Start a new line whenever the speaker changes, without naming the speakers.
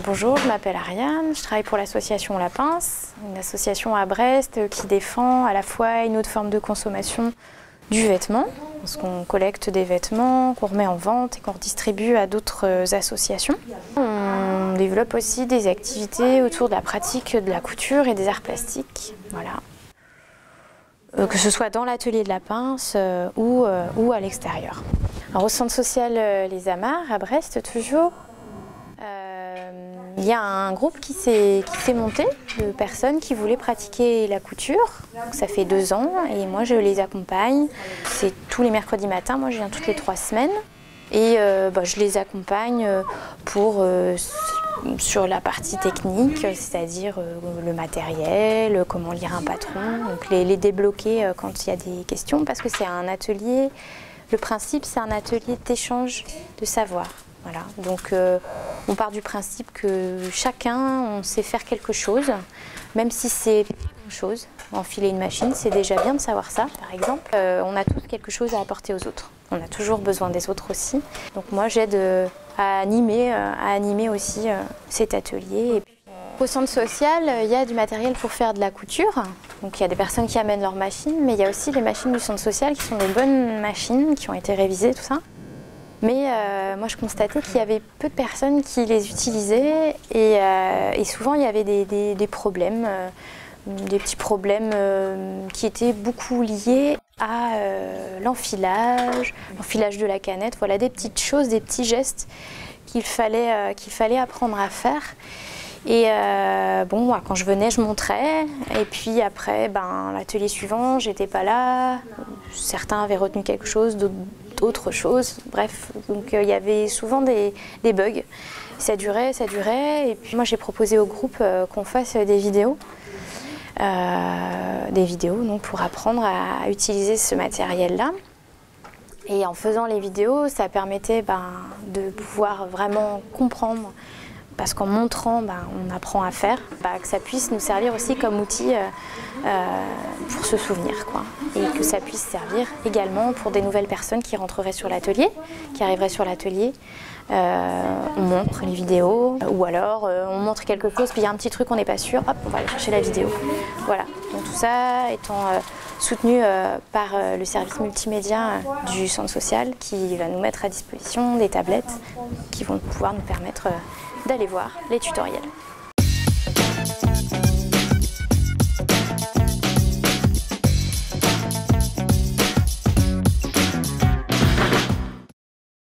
Bonjour, je m'appelle Ariane, je travaille pour l'association La Pince, une association à Brest qui défend à la fois une autre forme de consommation du vêtement, parce qu'on collecte des vêtements, qu'on remet en vente et qu'on redistribue à d'autres associations. On développe aussi des activités autour de la pratique de la couture et des arts plastiques. Voilà. Que ce soit dans l'atelier de La Pince ou à l'extérieur. Alors, au centre social Les Amarres, à Brest toujours, il y a un groupe qui s'est monté de personnes qui voulaient pratiquer la couture. Donc, ça fait 2 ans et moi je les accompagne. C'est tous les mercredis matins, moi je viens toutes les 3 semaines. Et je les accompagne sur la partie technique, c'est-à-dire le matériel, comment lire un patron, donc les débloquer quand il y a des questions, parce que c'est un atelier, le principe c'est un atelier d'échange de savoir. Voilà. Donc on part du principe que chacun on sait faire quelque chose, même si c'est une chose, enfiler une machine, c'est déjà bien de savoir ça par exemple. On a tous quelque chose à apporter aux autres, on a toujours besoin des autres aussi. Donc moi j'aide à animer aussi cet atelier. Au centre social, il y a du matériel pour faire de la couture. Donc il y a des personnes qui amènent leurs machines, mais il y a aussi les machines du centre social qui sont des bonnes machines, qui ont été révisées, tout ça. Mais moi je constatais qu'il y avait peu de personnes qui les utilisaient et souvent il y avait des problèmes, des petits problèmes qui étaient beaucoup liés à l'enfilage de la canette, voilà des petites choses, des petits gestes qu'il fallait apprendre à faire. Et quand je venais, je montrais, et puis après, l'atelier suivant, j'étais pas là, certains avaient retenu quelque chose, d'autres choses, bref, donc il y avait souvent des bugs. Ça durait, et puis moi j'ai proposé au groupe qu'on fasse des vidéos donc pour apprendre à utiliser ce matériel-là. Et en faisant les vidéos, ça permettait de pouvoir vraiment comprendre. Parce qu'en montrant, on apprend à faire, que ça puisse nous servir aussi comme outil pour se souvenir, quoi. Et que ça puisse servir également pour des nouvelles personnes qui rentreraient sur l'atelier, qui arriveraient sur l'atelier. On montre les vidéos, ou alors on montre quelque chose, puis il y a un petit truc, on n'est pas sûr, hop, on va aller chercher la vidéo. Voilà, donc tout ça étant soutenu par le service multimédia du centre social qui va nous mettre à disposition des tablettes qui vont pouvoir nous permettre d'aller voir les tutoriels.